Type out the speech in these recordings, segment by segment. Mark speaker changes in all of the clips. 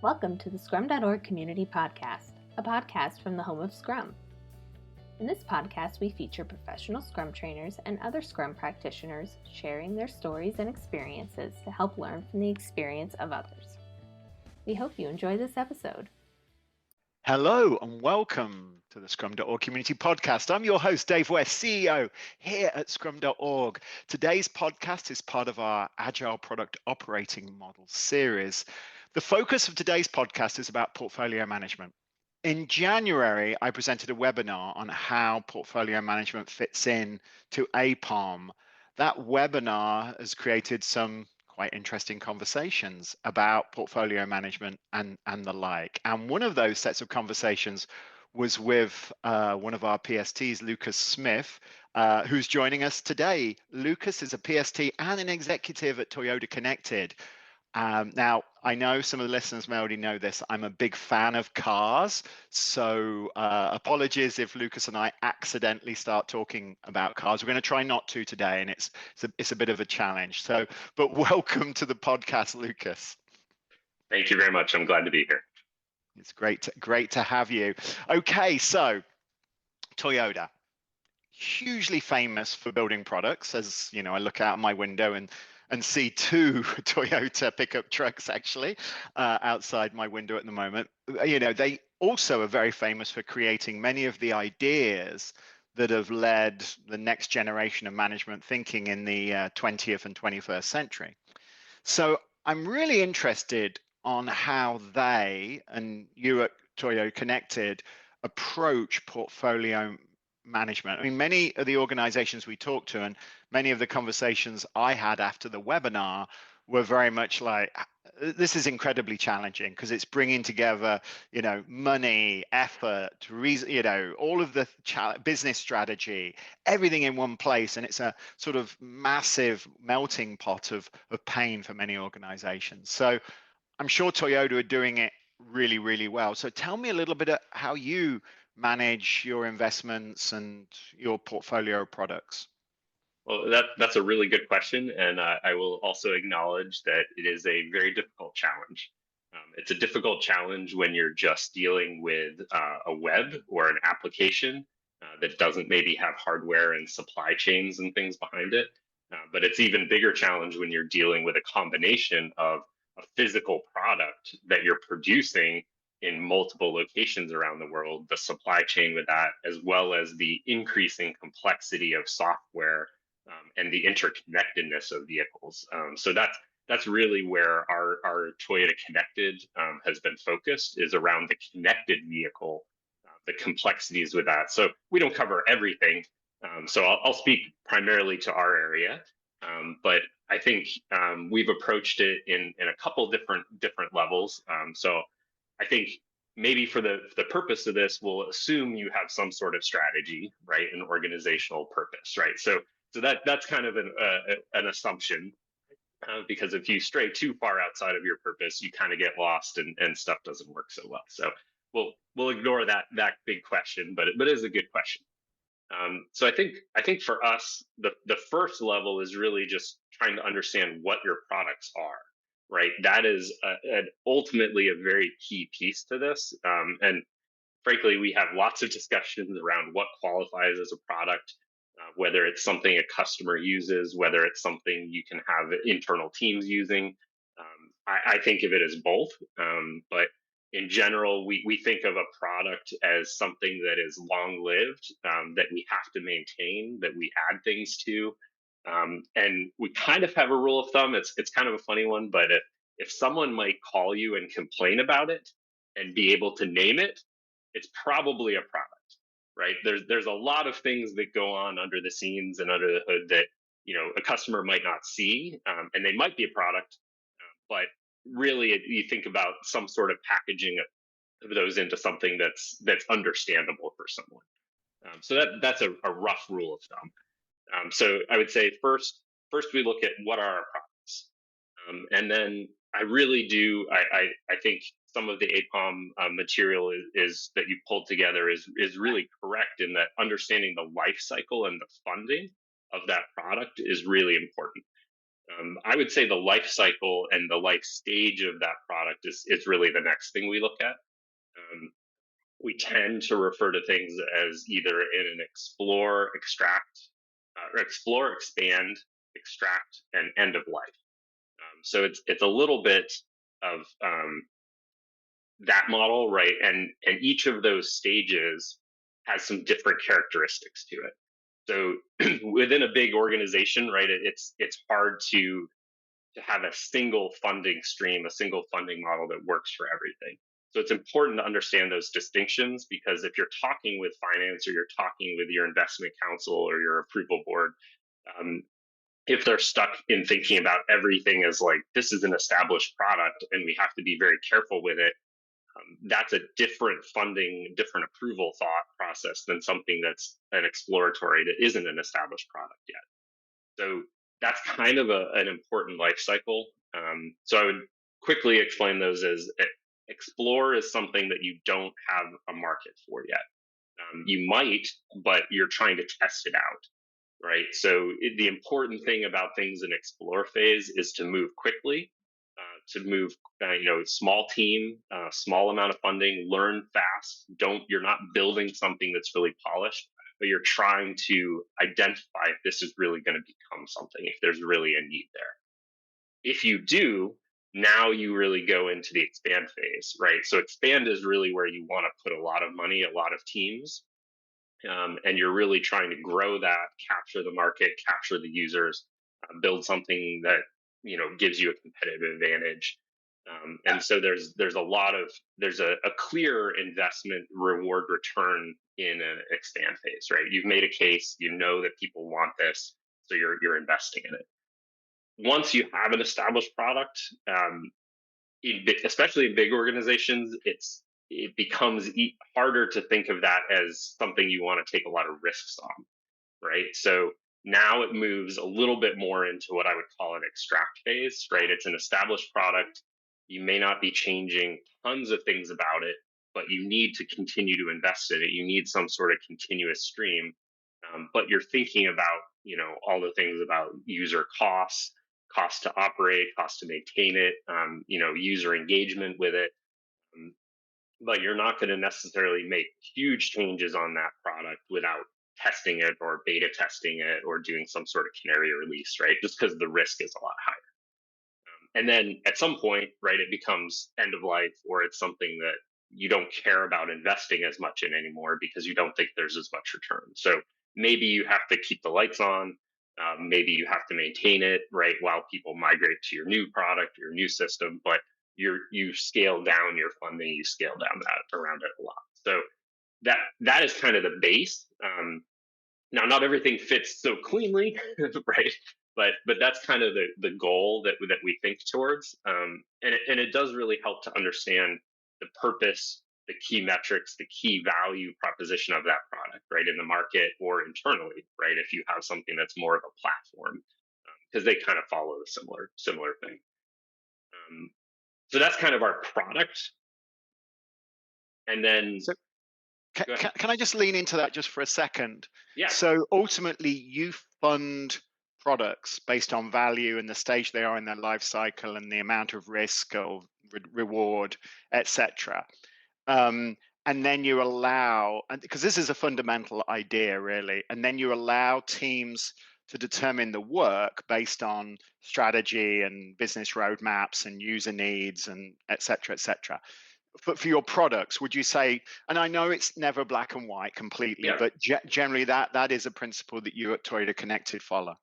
Speaker 1: Welcome to the Scrum.org Community Podcast, a podcast from the home of Scrum. In this podcast, we feature professional Scrum trainers and other Scrum practitioners sharing their stories and experiences to help learn from the experience of others. We hope you enjoy this episode.
Speaker 2: Hello and welcome to the Scrum.org Community Podcast. I'm your host, Dave West, CEO here at Scrum.org. Today's podcast is part of our Agile Product Operating Model series. The focus of today's podcast is about portfolio management. In January, I presented a webinar on how portfolio management fits in to APOM. That webinar has created some quite interesting conversations about portfolio management and the like. And one of those sets of conversations was with one of our PSTs, Lucas Smith, who's joining us today. Lucas is a PST and an executive at Toyota Connected. Now, I know some of the listeners may already know this. I'm a big fan of cars, so apologies if Lucas and I accidentally start talking about cars. We're going to try not to today, and it's a bit of a challenge. So, but welcome to the podcast, Lucas.
Speaker 3: Thank you very much. I'm glad to be here.
Speaker 2: It's great to have you. Okay, so Toyota, hugely famous for building products. As you know, I look out my window and see two Toyota pickup trucks actually outside my window at the moment. You know, they also are very famous for creating many of the ideas that have led the next generation of management thinking in the 20th and 21st century. So I'm really interested on how they and you at Toyota Connected approach portfolio management. I mean, many of the organizations we talked to and many of the conversations I had after the webinar were very much like, this is incredibly challenging because it's bringing together, you know, money, effort, you know, all of the business strategy, everything in one place. And it's a sort of massive melting pot of pain for many organizations. So I'm sure Toyota are doing it really, really well. So tell me a little bit of how you manage your investments and your portfolio of products?
Speaker 3: Well, that's a really good question. And I will also acknowledge that it is a very difficult challenge. It's a difficult challenge when you're just dealing with a web or an application that doesn't maybe have hardware and supply chains and things behind it. But it's even bigger challenge when you're dealing with a combination of a physical product that you're producing in multiple locations around the world, the supply chain with that, as well as the increasing complexity of software and the interconnectedness of vehicles. So that's really where our Toyota Connected has been focused, is around the connected vehicle, the complexities with that. So we don't cover everything. So I'll speak primarily to our area, but I think we've approached it in a couple different levels. So I think maybe for the purpose of this, we'll assume you have some sort of strategy, right? An organizational purpose, right? So that's kind of an assumption, because if you stray too far outside of your purpose, you kind of get lost and stuff doesn't work so well. So we'll ignore that big question, but it is a good question. So I think for us, the first level is really just trying to understand what your products are. Right, that is ultimately a very key piece to this. And frankly, we have lots of discussions around what qualifies as a product, whether it's something a customer uses, whether it's something you can have internal teams using. I think of it as both. But in general, we think of a product as something that is long-lived, that we have to maintain, that we add things to. And we kind of have a rule of thumb. It's kind of a funny one, but if someone might call you and complain about it and be able to name it, it's probably a product, right? There's a lot of things that go on under the scenes and under the hood that, you know, a customer might not see, and they might be a product, but really you think about some sort of packaging of those into something that's understandable for someone. So that's a rough rule of thumb. So I would say first we look at what are our products, and then I really do. I think some of the APOM material is that you pulled together is really correct in that understanding the life cycle and the funding of that product is really important. I would say the life cycle and the life stage of that product is really the next thing we look at. We tend to refer to things as either in an explore, extract, or explore, expand, extract, and end of life. So it's a little bit of that model, right? And each of those stages has some different characteristics to it. So within a big organization, right, it's hard to have a single funding stream, a single funding model that works for everything. So it's important to understand those distinctions, because if you're talking with finance or you're talking with your investment council or your approval board, if they're stuck in thinking about everything as like, this is an established product and we have to be very careful with it, that's a different funding, different approval thought process than something that's an exploratory that isn't an established product yet. So that's kind of an important life cycle. So I would quickly explain those as explore is something that you don't have a market for yet. You might, but you're trying to test it out, right? So the important thing about things in explore phase is to move quickly, to move, small team, small amount of funding, learn fast. You're not building something that's really polished, but you're trying to identify if this is really going to become something, if there's really a need there. If you do, now you really go into the expand phase, right? So expand is really where you want to put a lot of money, a lot of teams, and you're really trying to grow that, capture the market, capture the users, build something that gives you a competitive advantage. And so there's a clear investment reward return in an expand phase, right? You've made a case, you know that people want this, so you're investing in it. Once you have an established product, especially in big organizations, it becomes harder to think of that as something you want to take a lot of risks on, right? So now it moves a little bit more into what I would call an extract phase, right? It's an established product. You may not be changing tons of things about it, but you need to continue to invest in it. You need some sort of continuous stream, but you're thinking about, all the things about user costs, cost to operate, cost to maintain it, user engagement with it. But you're not going to necessarily make huge changes on that product without testing it or beta testing it or doing some sort of canary release, right? Just because the risk is a lot higher. And then at some point, right, it becomes end of life, or it's something that you don't care about investing as much in anymore because you don't think there's as much return. So maybe you have to keep the lights on. Maybe you have to maintain it, right, while people migrate to your new product, your new system, but you scale down your funding, you scale down that around it a lot. So that is kind of the base. Now, not everything fits so cleanly, right? But that's kind of the goal that we think towards, and it does really help to understand the purpose, the key metrics, the key value proposition of that product, right, in the market or internally, right? If you have something that's more of a platform, because they kind of follow a similar thing. So that's kind of our product, and then.
Speaker 2: So can I just lean into that just for a second?
Speaker 3: Yeah.
Speaker 2: So ultimately, you fund products based on value and the stage they are in their life cycle and the amount of risk or reward, etc. And then you allow, because this is a fundamental idea, really, and then you allow teams to determine the work based on strategy and business roadmaps and user needs and etc. etc. But for your products, would you say, and I know it's never black and white completely, but generally that is a principle that you at Toyota Connected follow?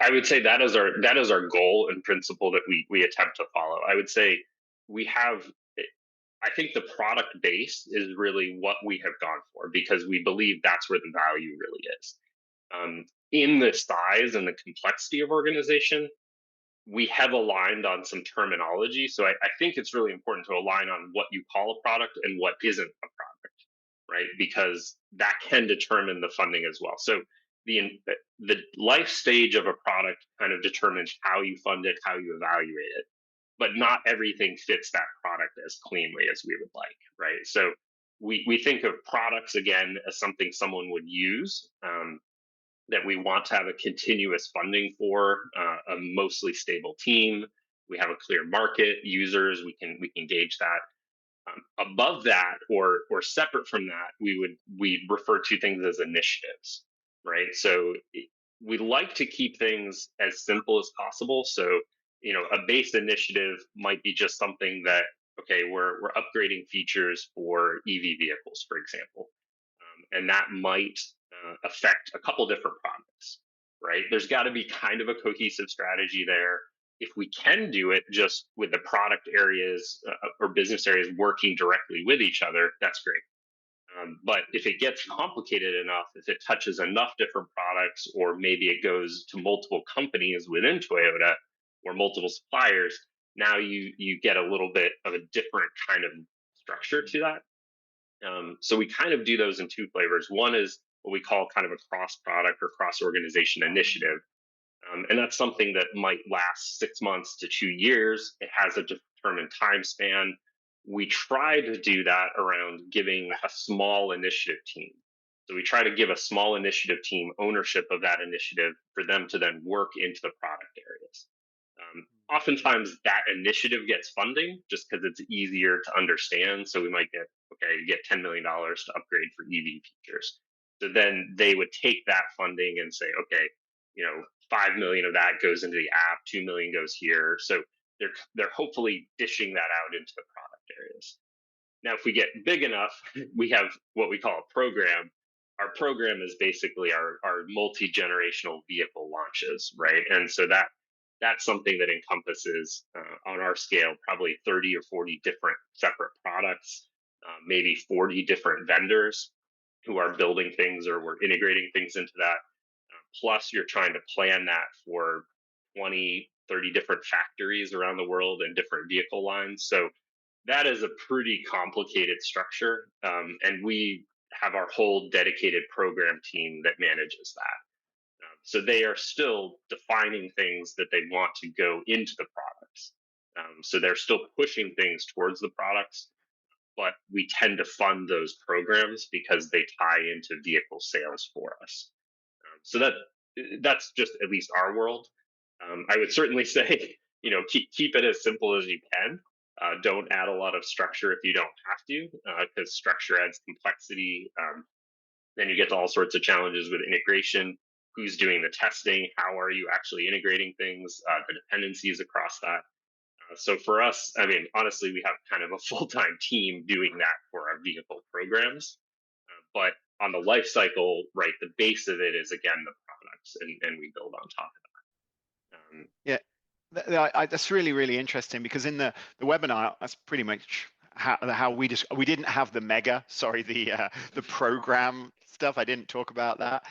Speaker 3: I would say that is our goal and principle that we attempt to follow. I would say I think the product base is really what we have gone for, because we believe that's where the value really is. In the size and the complexity of organization, we have aligned on some terminology. So I think it's really important to align on what you call a product and what isn't a product, right? Because that can determine the funding as well. So the life stage of a product kind of determines how you fund it, how you evaluate it, but not everything fits that product as cleanly as we would like, right? So we think of products, again, as something someone would use. that we want to have a continuous funding for, a mostly stable team. We have a clear market, users, we can gauge that. Above that, or separate from that, we refer to things as initiatives, right? So we like to keep things as simple as possible. So a base initiative might be just something that, okay, we're upgrading features for EV vehicles, for example, and that might affect a couple different products, right? There's got to be kind of a cohesive strategy there. If we can do it just with the product areas or business areas working directly with each other, that's great. But if it gets complicated enough, if it touches enough different products, or maybe it goes to multiple companies within Toyota or multiple suppliers, now you get a little bit of a different kind of structure to that. So we kind of do those in two flavors. One is what we call kind of a cross product or cross organization initiative. And that's something that might last 6 months to 2 years. It has a determined time span. We try to do that around giving a small initiative team. So we try to give a small initiative team ownership of that initiative for them to then work into the product areas. Oftentimes that initiative gets funding just because it's easier to understand. So we might get, okay, you get $10 million to upgrade for EV features. So then they would take that funding and say, okay, 5 million of that goes into the app, 2 million goes here. So they're hopefully dishing that out into the product areas. Now, if we get big enough, we have what we call a program. Our program is basically our multi-generational vehicle launches, right? And so that's something that encompasses, on our scale, probably 30 or 40 different separate products, maybe 40 different vendors who are building things or we're integrating things into that. Plus, you're trying to plan that for 20, 30 different factories around the world and different vehicle lines. So that is a pretty complicated structure. And we have our whole dedicated program team that manages that. So they are still defining things that they want to go into the products. So they're still pushing things towards the products, but we tend to fund those programs because they tie into vehicle sales for us. So that's just at least our world. I would certainly say, keep it as simple as you can. Don't add a lot of structure if you don't have to, because structure adds complexity. Then you get to all sorts of challenges with integration. Who's doing the testing? How are you actually integrating things? The dependencies across that. So for us, I mean, honestly, we have kind of a full-time team doing that for our vehicle programs. But on the life cycle, right, the base of it is, again, the products, and we build on top of that.
Speaker 2: Yeah, that's really, really interesting, because in the webinar, that's pretty much how we didn't have the the program stuff. I didn't talk about that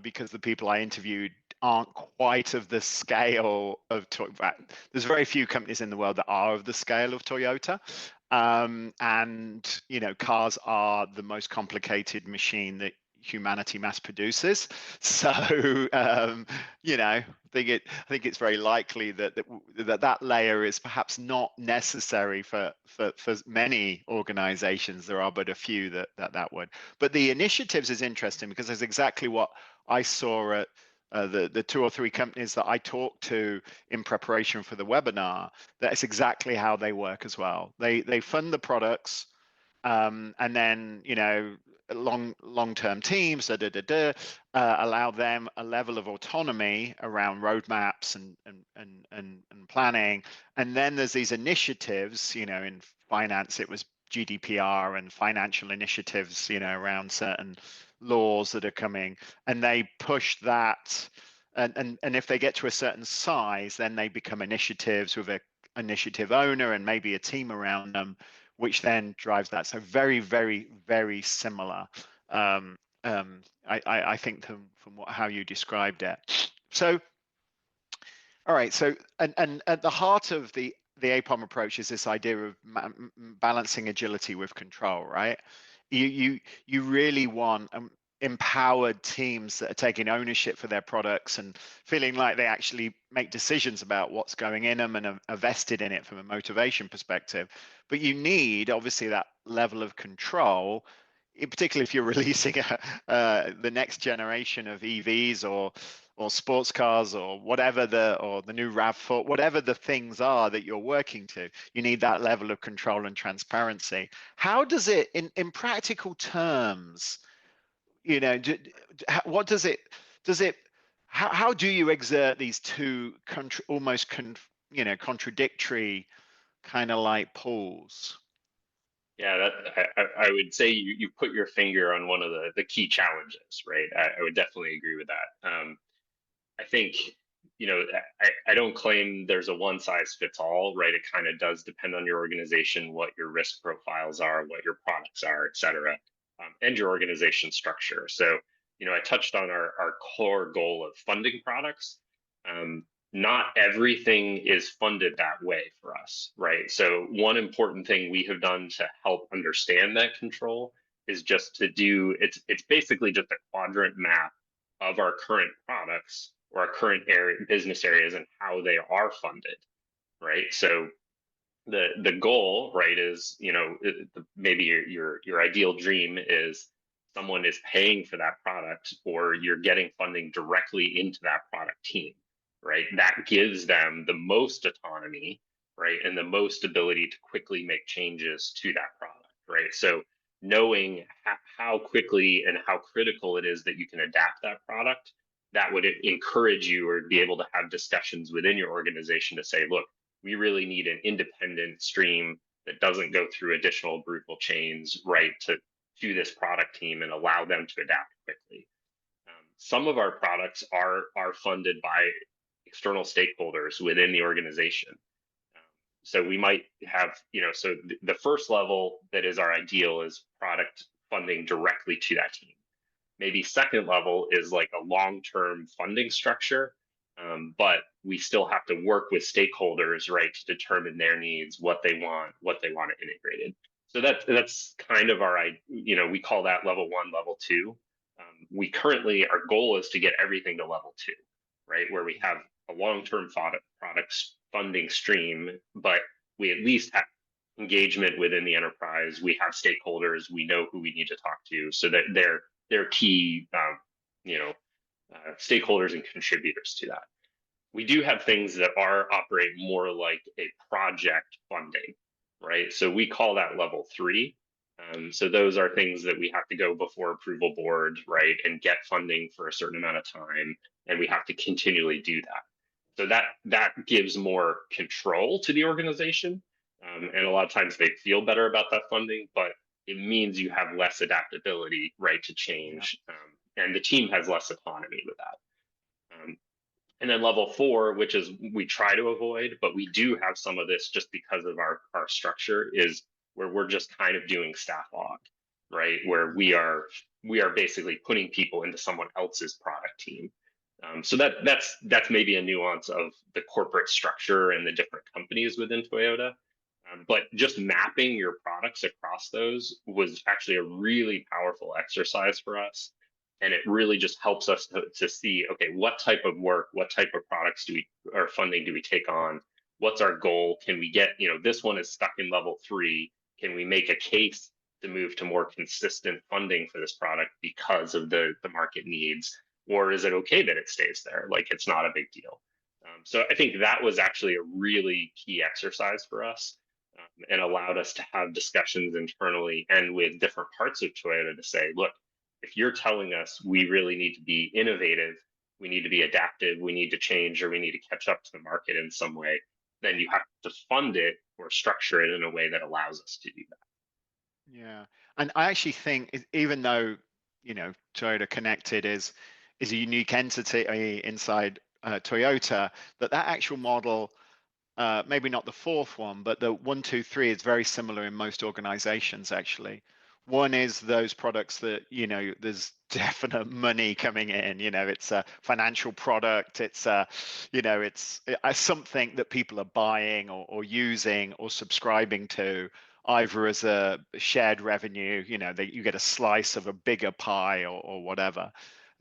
Speaker 2: because the people I interviewed aren't quite of the scale of Toyota. There's very few companies in the world that are of the scale of Toyota. And cars are the most complicated machine that humanity mass produces. So I think it's very likely that layer is perhaps not necessary for many organizations. There are but a few that would. But the initiatives is interesting, because that's exactly what I saw at the 2 or 3 companies that I talked to in preparation for the webinar. That's exactly how they work as well. They fund the products, and then long-term teams allow them a level of autonomy around roadmaps and planning. And then there's these initiatives. In finance, it was GDPR and financial initiatives, around certain laws that are coming, and they push that. And if they get to a certain size, then they become initiatives with an initiative owner and maybe a team around them, which then drives that. So very, very, very similar. I think from how you described it. So, all right. So, and at the heart of the APOM approach is this idea of balancing agility with control, right? You really want empowered teams that are taking ownership for their products and feeling like they actually make decisions about what's going in them and are vested in it from a motivation perspective. But you need, obviously, that level of control particularly if you're releasing the next generation of EVs or sports cars or whatever the new RAV4, whatever the things are that you're working to, you need that level of control and transparency. How does it, in practical terms, what does it, how do you exert these two almost contradictory kind of like pulls?
Speaker 3: Yeah, I would say you put your finger on one of the key challenges, right? I would definitely agree with that. I think, I don't claim there's a one size fits all, right? It kind of does depend on your organization, what your risk profiles are, what your products are, et cetera, and your organization structure. So, I touched on our core goal of funding products. Not everything is funded that way for us, right? So one important thing we have done to help understand that control is just to do it's basically just a quadrant map of our current products or our current business areas and how they are funded, right? So the goal, right, is maybe your ideal dream is someone is paying for that product or you're getting funding directly into that product team, right? That gives them the most autonomy, right, and the most ability to quickly make changes to that product, right? So knowing how quickly and how critical it is that you can adapt that product, that would encourage you or be able to have discussions within your organization to say, look, we really need an independent stream that doesn't go through additional brutal chains, right, to this product team and allow them to adapt quickly. Some of our products are funded by external stakeholders within the organization. So we might have, so the first level that is our ideal is product funding directly to that team. Maybe second level is like a long-term funding structure, but we still have to work with stakeholders, right, to determine their needs, what they want integrated. So that's kind of we call that level one, level two. We currently, our goal is to get everything to level two, right, where we have a long-term products funding stream, but we at least have engagement within the enterprise. We have stakeholders. We know who we need to talk to, so that they're key, stakeholders and contributors to that. We do have things that operate more like a project funding, right? So we call that level three. So those are things that we have to go before approval board, right, and get funding for a certain amount of time, and we have to continually do that. So that gives more control to the organization, and a lot of times they feel better about that funding, but it means you have less adaptability, right, to change, and the team has less autonomy with that. And then level four, which is we try to avoid, but we do have some of this just because of our structure, is where we're just kind of doing staff aug, right? Where we are basically putting people into someone else's product team. So that's maybe a nuance of the corporate structure and the different companies within Toyota. But just mapping your products across those was actually a really powerful exercise for us. And it really just helps us to see, okay, what type of work, what type of products or funding do we take on? What's our goal? Can we get, this one is stuck in level three. Can we make a case to move to more consistent funding for this product because of the market needs? Or is it okay that it stays there? Like, it's not a big deal. So I think that was actually a really key exercise for us, and allowed us to have discussions internally and with different parts of Toyota to say, look, if you're telling us we really need to be innovative, we need to be adaptive, we need to change, or we need to catch up to the market in some way, then you have to fund it or structure it in a way that allows us to do that.
Speaker 2: Yeah, and I actually think even though Toyota Connected is a unique entity inside Toyota, that actual model, maybe not the fourth one, but the 1, 2, 3 is very similar in most organizations actually. One is those products that, there's definite money coming in, it's a financial product, it's it's something that people are buying or using or subscribing to, either as a shared revenue, that you get a slice of a bigger pie or whatever.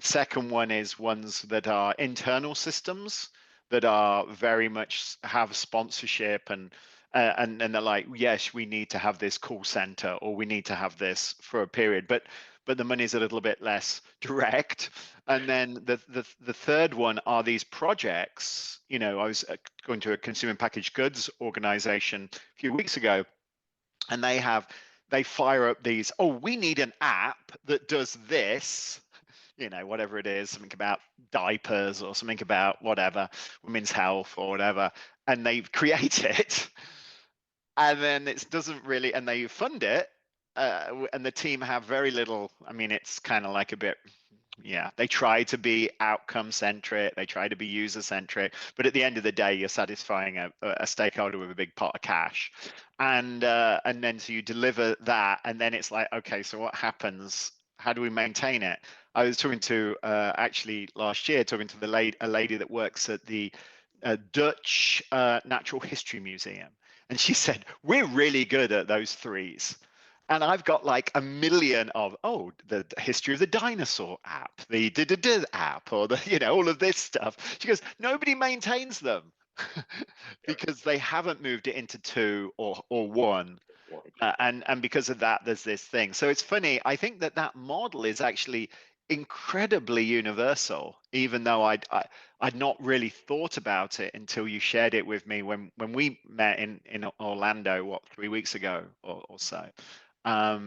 Speaker 2: Second one is ones that are internal systems that are very much have sponsorship and they're like, yes, we need to have this call center, or we need to have this for a period, but the money's a little bit less direct. And then the third one are these projects. You know, I was going to a consumer packaged goods organization a few weeks ago, and they fire up these, oh, we need an app that does this, you know, whatever it is, something about diapers or something about whatever, women's health or whatever, and they create it, and then it doesn't really, and they fund it, and the team have very little. I mean, it's kind of like a bit, yeah, they try to be outcome centric, they try to be user centric, but at the end of the day, you're satisfying a stakeholder with a big pot of cash, and then so you deliver that, and then it's like, okay, so what happens? How do we maintain it? I was talking to actually last year, talking to a lady that works at the Dutch Natural History Museum, and she said, we're really good at those threes. And I've got like a million of, oh, the history of the dinosaur app, the app, or the, you know, all of this stuff. She goes, nobody maintains them because they haven't moved it into two or one. And because of that, there's this thing. So it's funny. I think that model is actually incredibly universal, even though I'd not really thought about it until you shared it with me when we met in Orlando, what, 3 weeks ago or so,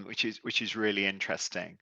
Speaker 2: which is really interesting.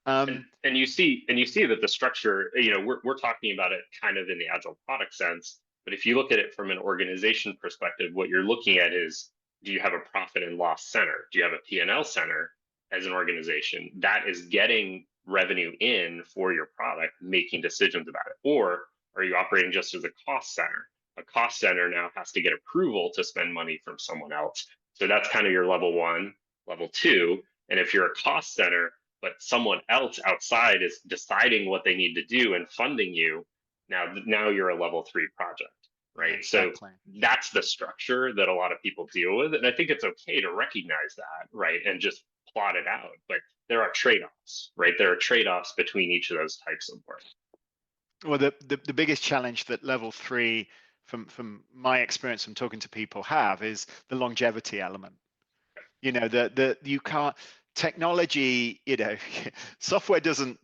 Speaker 3: And you see that the structure, you know, we're talking about it kind of in the agile product sense, but if you look at it from an organization perspective, what you're looking at is, do you have a profit and loss center? Do you have a P&L center as an organization that is getting revenue in for your product, making decisions about it? Or are you operating just as a cost center? A cost center now has to get approval to spend money from someone else. So that's kind of your level one, level two. And if you're a cost center, but someone else outside is deciding what they need to do and funding you, now you're a level three project, right?
Speaker 2: Exactly.
Speaker 3: So that's the structure that a lot of people deal with, and I think it's okay to recognize that, right, and just plot it out. But there are trade-offs, right? There are trade-offs between each of those types of work.
Speaker 2: Well, the biggest challenge that level three, from my experience from talking to people, have is the longevity element. You know, the you can't, technology, you know, software doesn't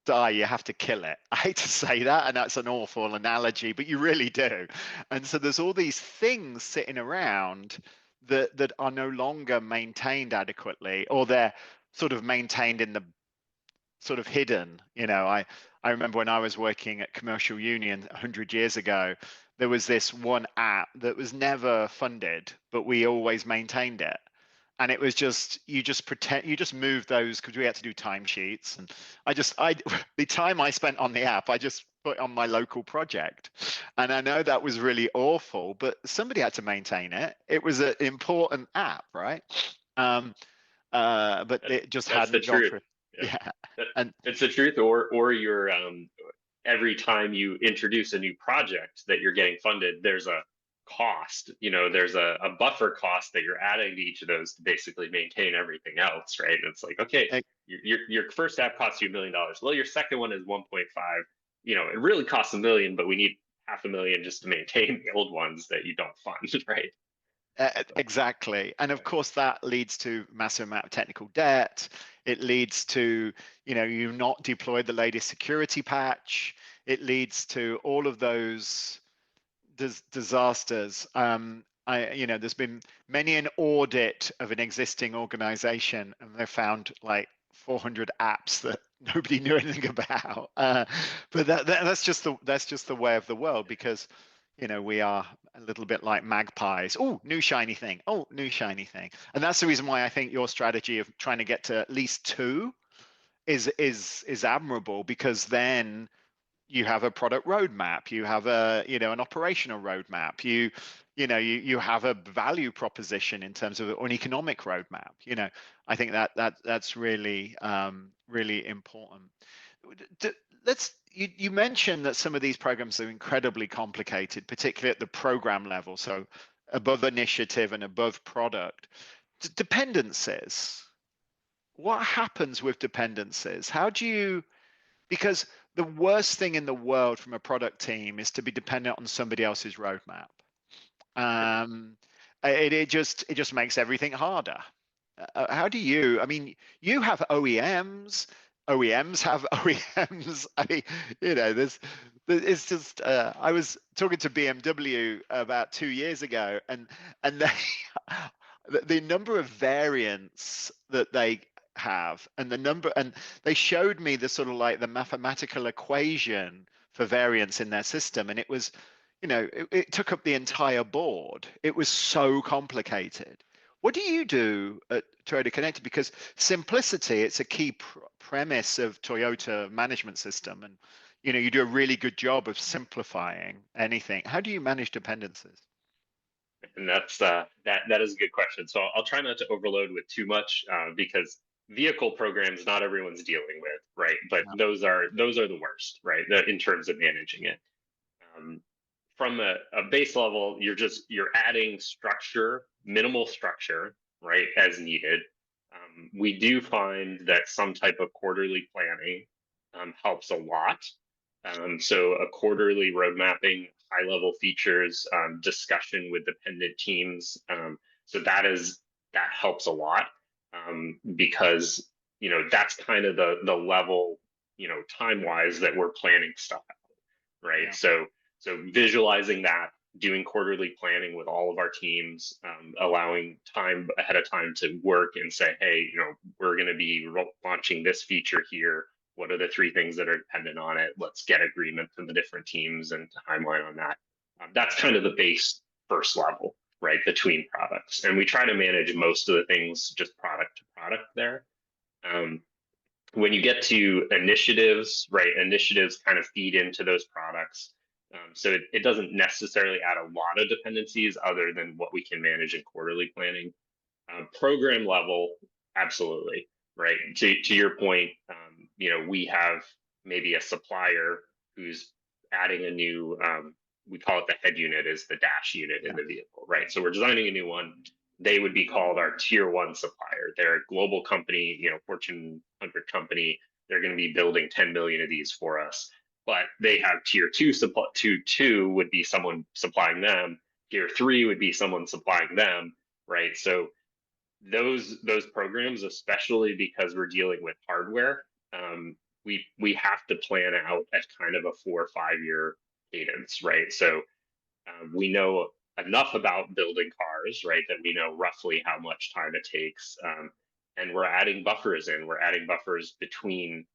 Speaker 2: die, you have to kill it. I hate to say that, and that's an awful analogy, but you really do. And so there's all these things sitting around that are no longer maintained adequately, or they're sort of maintained in the sort of hidden. You know, I remember when I was working at Commercial Union 100 years ago, there was this one app that was never funded, but we always maintained it. And it was just, you just move those, because we had to do timesheets, and the time I spent on the app, I just put on my local project. And I know that was really awful, but somebody had to maintain it. It was an important app, right? But it just hadn't gone through. Yeah. And
Speaker 3: it's the truth, or you're every time you introduce a new project that you're getting funded, there's a cost, you know, there's a buffer cost that you're adding to each of those to basically maintain everything else, right? And it's like, okay, your first app costs you $1 million. Well, your second one is 1.5. You know, it really costs $1 million, but we need $500,000 just to maintain the old ones that you don't fund, right?
Speaker 2: Exactly. And of course, that leads to massive amount of technical debt. It leads to, you know, you not deploy the latest security patch. It leads to all of those disasters. You know, there's been many an audit of an existing organization, and they found like 400 apps that nobody knew anything about. But that's just the way of the world, because, you know, we are a little bit like magpies. Oh, new shiny thing. Oh, new shiny thing. And that's the reason why I think your strategy of trying to get to at least two is admirable, because then you have a product roadmap, you have a, you know, an operational roadmap, you have a value proposition in terms of an economic roadmap. You know, I think that's really really important. You mentioned that some of these programs are incredibly complicated, particularly at the program level, so above initiative and above product. Dependencies. What happens with dependencies? How do you, because the worst thing in the world from a product team is to be dependent on somebody else's roadmap. It just makes everything harder. How do you? I mean, you have OEMs. OEMs have OEMs. I mean, it's just. I was talking to BMW about 2 years ago, and they the number of variants that they have, and they showed me the sort of like the mathematical equation for variance in their system, and it was, it took up the entire board. It was so complicated. What do you do at Toyota Connected? Because simplicity, it's a key premise of Toyota management system, and you do a really good job of simplifying anything. How do you manage dependencies?
Speaker 3: And that's that is a good question. So I'll try not to overload with too much because vehicle programs not everyone's dealing with, right? But those are the worst, right? In terms of managing it. From a base level, you're adding structure, minimal structure, right, as needed. We do find that some type of quarterly planning helps a lot. So a quarterly road mapping, high level features, discussion with dependent teams. So that helps a lot because that's kind of the level time wise that we're planning stuff out, right? Yeah. So visualizing that, doing quarterly planning with all of our teams, allowing time ahead of time to work and say, hey, we're going to be launching this feature here. What are the 3 things that are dependent on it? Let's get agreement from the different teams and timeline on that. That's kind of the base first level, right, between products. And we try to manage most of the things just product to product there. When you get to initiatives, right, initiatives kind of feed into those products. So it doesn't necessarily add a lot of dependencies other than what we can manage in quarterly planning. Program level, absolutely, right? To your point, we have maybe a supplier who's adding a new, we call it the head unit, is the dash unit in the vehicle, right? So we're designing a new one. They would be called our tier 1 supplier. They're a global company, Fortune 100 company. They're going to be building 10 million of these for us. But they have tier 2 supply. Two would be someone supplying them. Tier 3 would be someone supplying them, right? So those programs, especially because we're dealing with hardware, we have to plan out at kind of a 4 or 5 year cadence, right? So we know enough about building cars, right, that we know roughly how much time it takes, and we're adding buffers in. We're adding buffers between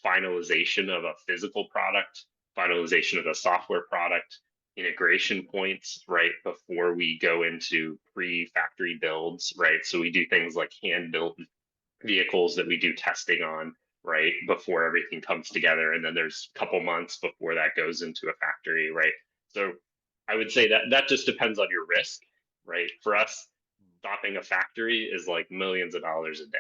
Speaker 3: finalization of a physical product, finalization of a software product, integration points, right, before we go into pre-factory builds, right? So we do things like hand-built vehicles that we do testing on, right, before everything comes together. And then there's a couple months before that goes into a factory, right? So I would say that just depends on your risk, right? For us, stopping a factory is like millions of dollars a day,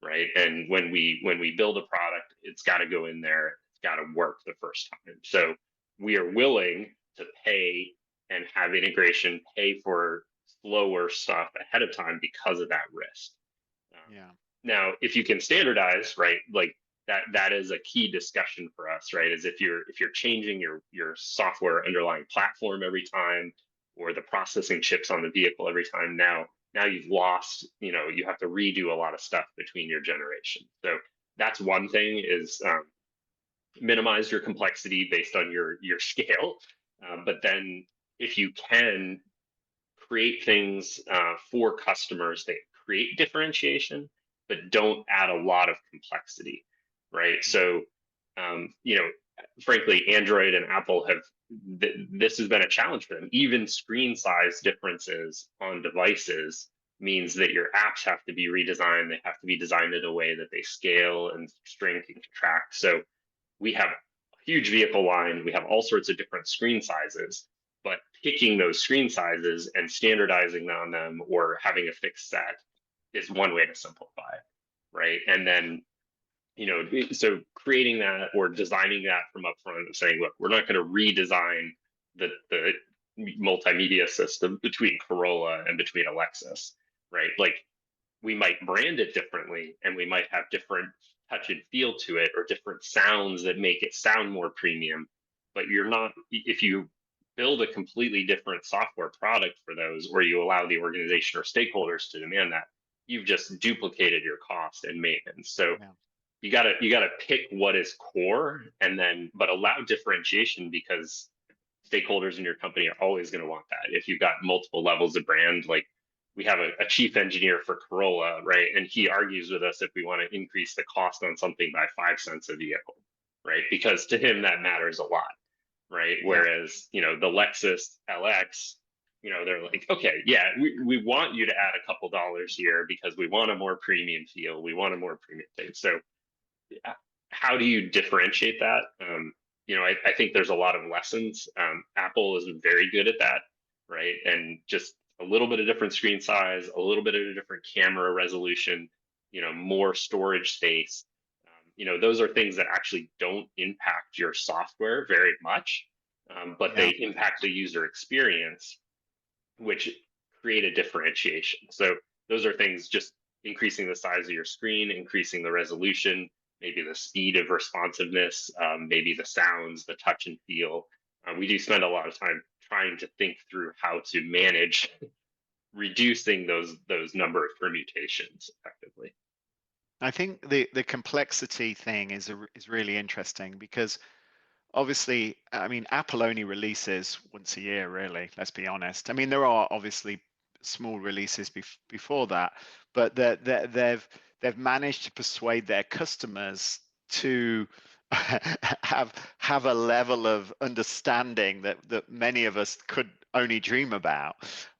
Speaker 3: right? And when we build a product, it's got to go in there, it's got to work the first time. So we are willing to pay and have integration, pay for slower stuff ahead of time because of that risk. Now, if you can standardize, right, like that is a key discussion for us, right? Is if you're changing your software underlying platform every time, or the processing chips on the vehicle every time, now you've lost, you have to redo a lot of stuff between your generation. So that's one thing, is minimize your complexity based on your scale. But then if you can create things for customers that create differentiation, but don't add a lot of complexity, right? So, frankly, Android and Apple this has been a challenge for them. Even screen size differences on devices means that your apps have to be redesigned. They have to be designed in a way that they scale and shrink and contract. So we have a huge vehicle line. We have all sorts of different screen sizes, but picking those screen sizes and standardizing on them or having a fixed set is one way to simplify, right? And then, so creating that or designing that from upfront and saying, look, we're not going to redesign the multimedia system between Corolla and between a Lexus, right? Like, we might brand it differently, and we might have different touch and feel to it, or different sounds that make it sound more premium. But you're not, if you build a completely different software product for those, or you allow the organization or stakeholders to demand that, you've just duplicated your cost and maintenance. So
Speaker 2: Yeah.
Speaker 3: you gotta pick what is core, and then but allow differentiation, because stakeholders in your company are always going to want that. If you've got multiple levels of brand, like we have a chief engineer for Corolla, right? And he argues with us if we want to increase the cost on something by 5 cents a vehicle, right? Because to him that matters a lot, right?
Speaker 2: Yeah.
Speaker 3: Whereas, the Lexus LX, they're like, okay, yeah, we want you to add a couple dollars here because we want a more premium feel, we want a more premium thing. So how do you differentiate that? I think there's a lot of lessons. Apple is very good at that, right? And just a little bit of different screen size, a little bit of a different camera resolution, more storage space. Those are things that actually don't impact your software very much, but they impact the user experience, which create a differentiation. So those are things, just increasing the size of your screen, increasing the resolution, maybe the speed of responsiveness, maybe the sounds, the touch and feel. We do spend a lot of time trying to think through how to manage reducing those number of permutations effectively.
Speaker 2: I think the complexity thing is really interesting, because obviously, I mean, Apple only releases once a year, really. Let's be honest. I mean, there are obviously small releases before that, but they've managed to persuade their customers to have a level of understanding that many of us could only dream about.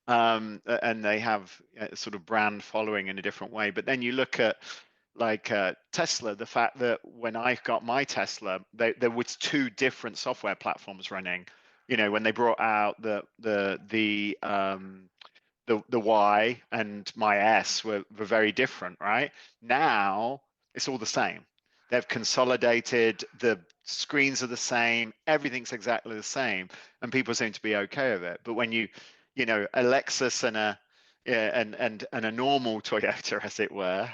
Speaker 2: And they have a sort of brand following in a different way. But then you look at like Tesla, the fact that when I got my Tesla, there was two different software platforms running. When they brought out the Y and my S were very different, right? Now it's all the same. They've consolidated, the screens are the same, everything's exactly the same, and people seem to be okay with it. But when a Lexus and a normal Toyota, as it were,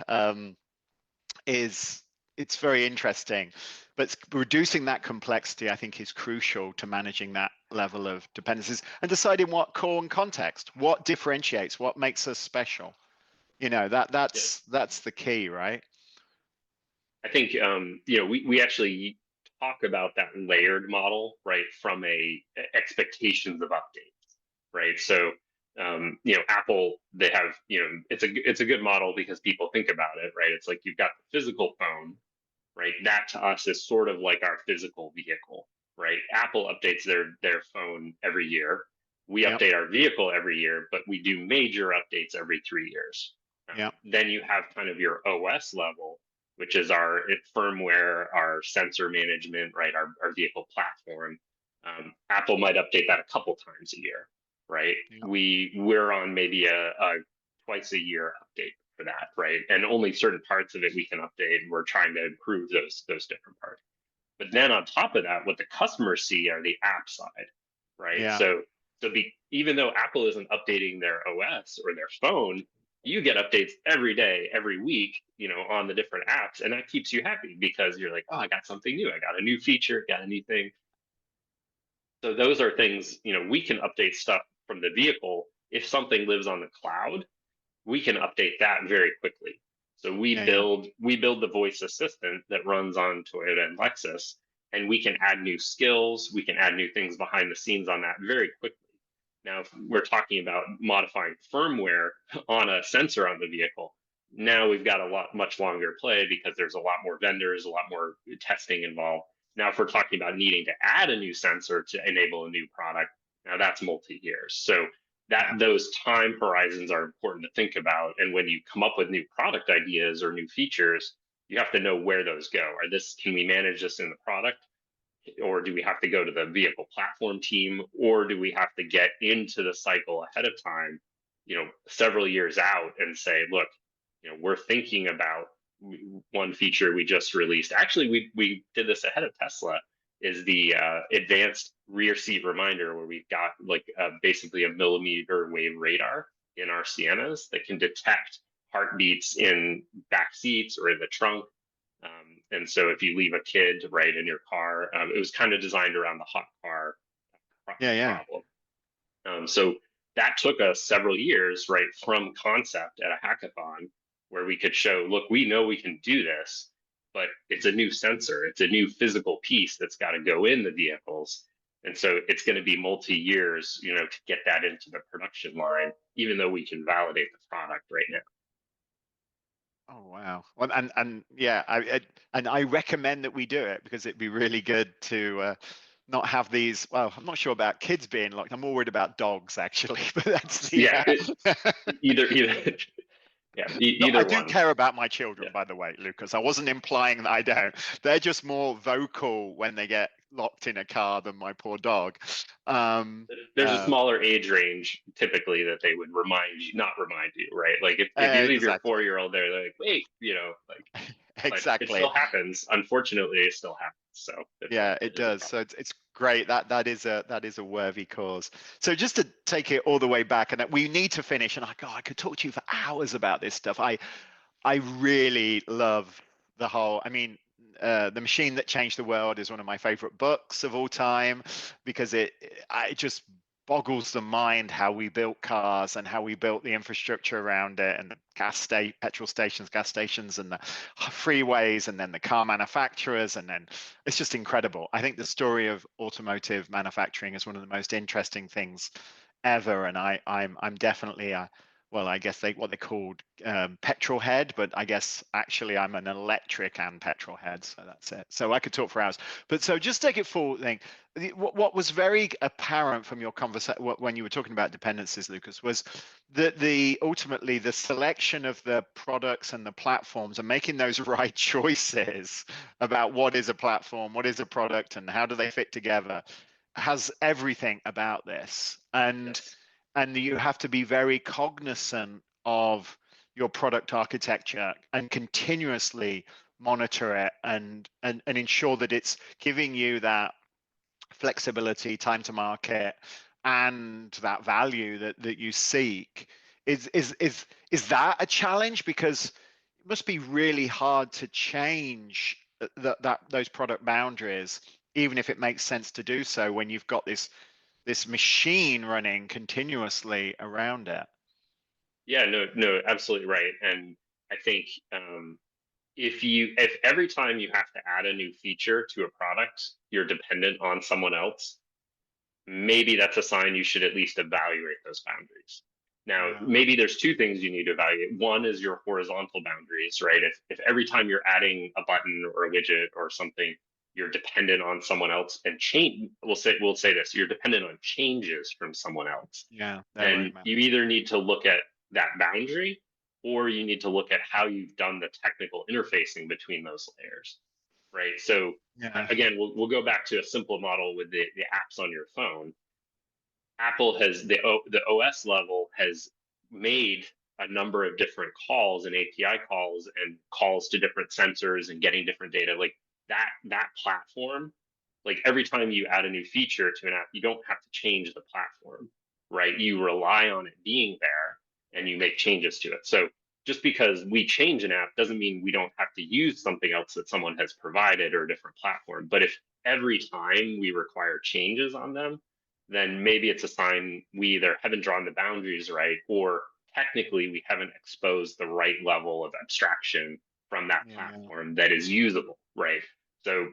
Speaker 2: it's very interesting. But reducing that complexity, I think, is crucial to managing that level of dependencies and deciding what core and context, what differentiates, what makes us special. That's the key, right?
Speaker 3: I think we actually talk about that layered model, right, from a expectations of updates, right? So Apple, they have, it's a good model because people think about it, right? It's like you've got the physical phone, right? That to us is sort of like our physical vehicle, right? Apple updates their phone every year. We update our vehicle every year, but we do major updates every 3 years. Then you have kind of your OS level, which is our firmware, our sensor management, right? Our vehicle platform. Apple might update that a couple times a year, right? We're on maybe a twice a year update for that, right? And only certain parts of it we can update. And we're trying to improve those different parts. But then on top of that, what the customers see are the app side, right? So even though Apple isn't updating their OS or their phone, you get updates every day, every week, on the different apps, and that keeps you happy because you're like, oh, I got something new, I got a new feature, got a new thing. So those are things, we can update stuff from the vehicle. If something lives on the cloud, we can update that very quickly. So we build the voice assistant that runs on Toyota and Lexus, and we can add new skills, we can add new things behind the scenes on that very quickly. Now, if we're talking about modifying firmware on a sensor on the vehicle, now we've got much longer play because there's a lot more vendors, a lot more testing involved. Now, if we're talking about needing to add a new sensor to enable a new product, now that's multi-years. So those time horizons are important to think about. And when you come up with new product ideas or new features, you have to know where those go. Can we manage this in the product? Or do we have to go to the vehicle platform team? Or do we have to get into the cycle ahead of time, several years out and say, look, we're thinking about one feature we just released. Actually, we did this ahead of Tesla, is the advanced rear seat reminder, where we've got basically a millimeter wave radar in our Siennas that can detect heartbeats in back seats or in the trunk. And so if you leave a kid right in your car, it was kind of designed around the hot car
Speaker 2: Yeah.
Speaker 3: problem. So that took us several years, right, from concept at a hackathon where we could show, look, we know we can do this, but it's a new sensor, it's a new physical piece that's got to go in the vehicles. And so it's going to be multi-years, to get that into the production line, even though we can validate the product right now.
Speaker 2: Oh wow. Well, and yeah, and I recommend that we do it because it'd be really good to not have these. Well, I'm not sure about kids being locked. I'm more worried about dogs actually, but that's the.
Speaker 3: Yeah, either yeah,
Speaker 2: No, I
Speaker 3: either
Speaker 2: do
Speaker 3: one.
Speaker 2: care about my children,
Speaker 3: Yeah.
Speaker 2: by the way, Lucas. I wasn't implying that I don't. They're just more vocal when they get locked in a car than my poor dog.
Speaker 3: There's a smaller age range typically that they would not remind you, right? Like if you leave your
Speaker 2: Exactly.
Speaker 3: 4-year-old there, they're like, wait, but it
Speaker 2: Exactly.
Speaker 3: still happens. Unfortunately, it still happens. So
Speaker 2: Yeah, it
Speaker 3: it's a
Speaker 2: does.
Speaker 3: problem.
Speaker 2: So it's great. That is a worthy cause. So just to take it all the way back, and we need to finish. And I could talk to you for hours about this stuff. I really love the whole. I mean, The Machine That Changed the World is one of my favorite books of all time because it just boggles the mind how we built cars and how we built the infrastructure around it, and the petrol stations, gas stations, and the freeways, and then the car manufacturers, and then it's just incredible. I think the story of automotive manufacturing is one of the most interesting things ever, and I'm definitely a, well, I guess what they called petrol head, but I guess actually I'm an electric and petrol head, so that's it. So I could talk for hours, but so just take it forward. What was very apparent from your conversation when you were talking about dependencies, Lucas, was that ultimately the selection of the products and the platforms and making those right choices about what is a platform, what is a product, and how do they fit together has everything about this.
Speaker 3: Yes.
Speaker 2: And you have to be very cognizant of your product architecture and continuously monitor it and ensure that it's giving you that flexibility, time to market, and that value that you seek. Is that a challenge? Because it must be really hard to change those product boundaries, even if it makes sense to do so when you've got this machine running continuously around it.
Speaker 3: Yeah, no, absolutely right. And I think if every time you have to add a new feature to a product, you're dependent on someone else, maybe that's a sign you should at least evaluate those boundaries. Now,
Speaker 2: Yeah.
Speaker 3: maybe there's two things you need to evaluate. One is your horizontal boundaries, right? If every time you're adding a button or a widget or something, you're dependent on someone else and change, we'll say this, you're dependent on changes from someone else.
Speaker 2: Yeah, they're
Speaker 3: Then
Speaker 2: right, man.
Speaker 3: you either need to look at that boundary or you need to look at how you've done the technical interfacing between those layers, right? So
Speaker 2: Yeah.
Speaker 3: again, we'll go back to a simple model with the apps on your phone. Apple has the OS level has made a number of different calls and API calls and calls to different sensors and getting different data. Like that platform, like every time you add a new feature to an app, you don't have to change the platform, right? You rely on it being there and you make changes to it. So just because we change an app doesn't mean we don't have to use something else that someone has provided or a different platform. But if every time we require changes on them, then maybe it's a sign we either haven't drawn the boundaries right, or technically we haven't exposed the right level of abstraction from that
Speaker 2: Yeah.
Speaker 3: platform that is usable, right? So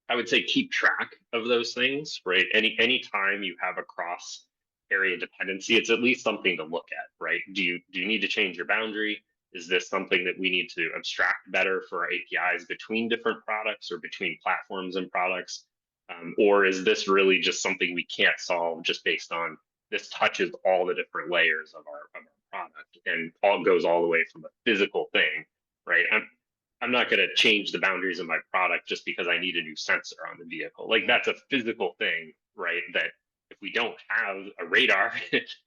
Speaker 3: I would say keep track of those things, right? Any time you have a cross area dependency, it's at least something to look at, right? Do you need to change your boundary? Is this something that we need to abstract better for our APIs between different products or between platforms and products? Or is this really just something we can't solve just based on this touches all the different layers of our product and all goes all the way from a physical thing, right? I'm not going to change the boundaries of my product just because I need a new sensor on the vehicle. Like
Speaker 2: Yeah.
Speaker 3: that's a physical thing, right? That if we don't have a radar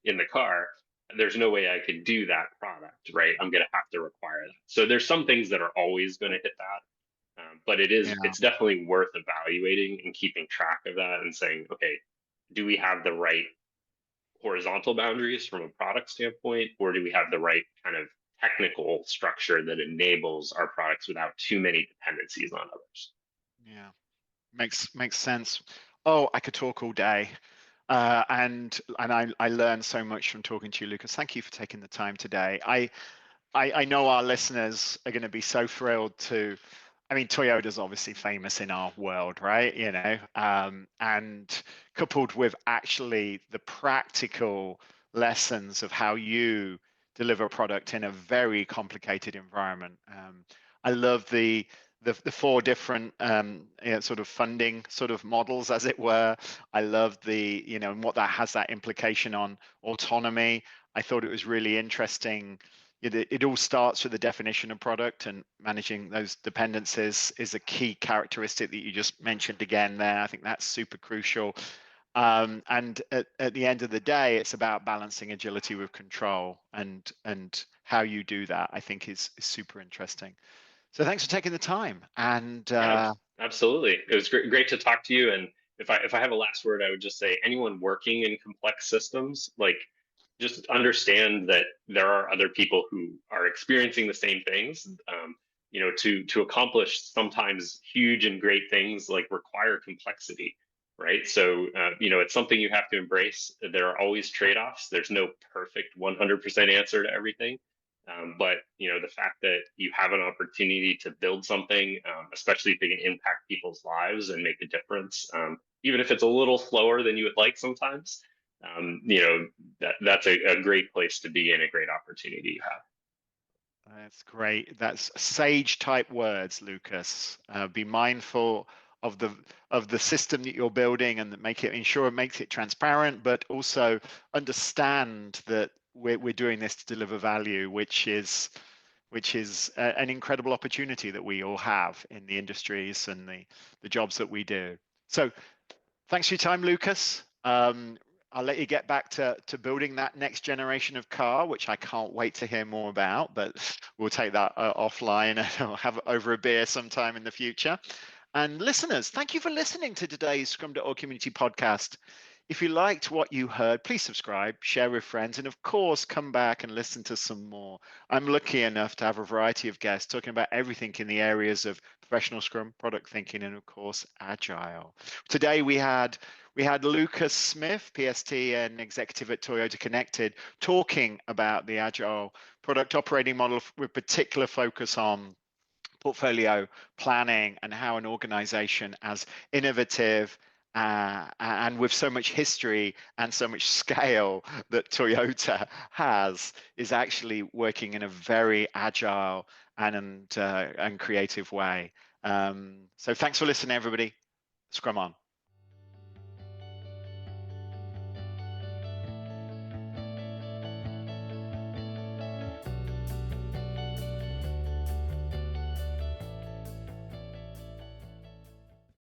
Speaker 3: in the car, there's no way I could do that product, right? I'm going to have to require that. So there's some things that are always going to hit that, but
Speaker 2: Yeah.
Speaker 3: it's definitely worth evaluating and keeping track of that and saying, okay, do we have the right horizontal boundaries from a product standpoint, or do we have the right kind of technical structure that enables our products without too many dependencies on others.
Speaker 2: Yeah, makes sense. Oh, I could talk all day. And I learned so much from talking to you, Lucas. Thank you for taking the time today. I know our listeners are going to be so thrilled to. I mean, Toyota's obviously famous in our world, right? And coupled with actually the practical lessons of how you deliver a product in a very complicated environment. I love the four different sort of funding sort of models, as it were. I love and what that has that implication on autonomy. I thought it was really interesting. It all starts with the definition of product, and managing those dependencies is a key characteristic that you just mentioned again there. I think that's super crucial. And at the end of the day, it's about balancing agility with control, and how you do that, I think, is super interesting. So thanks for taking the time. And
Speaker 3: Yeah, absolutely. It was great to talk to you. And if I have a last word, I would just say anyone working in complex systems, like, just understand that there are other people who are experiencing the same things. To accomplish sometimes huge and great things, like, require complexity, right? So it's something you have to embrace. There are always trade-offs. There's no perfect 100% answer to everything. But the fact that you have an opportunity to build something, especially if it can impact people's lives and make a difference, even if it's a little slower than you would like sometimes, that's a great place to be and a great opportunity you have.
Speaker 2: That's great. That's sage type words, Lucas. Be mindful of the system that you're building, and ensure it makes it transparent, but also understand that we're doing this to deliver value, which is an incredible opportunity that we all have in the industries and the jobs that we do. So thanks for your time, Lucas. I'll let you get back to building that next generation of car, which I can't wait to hear more about, but we'll take that offline, and I'll have it over a beer sometime in the future. And listeners, thank you for listening to today's Scrum.org Community Podcast. If you liked what you heard, please subscribe, share with friends, and of course, come back and listen to some more. I'm lucky enough to have a variety of guests talking about everything in the areas of professional Scrum, product thinking, and of course, Agile. Today we had Lucas Smith, PST and executive at Toyota Connected, talking about the Agile Product Operating Model with particular focus on portfolio planning and how an organization as innovative and with so much history and so much scale that Toyota has is actually working in a very agile and creative way. So thanks for listening, everybody. Scrum on.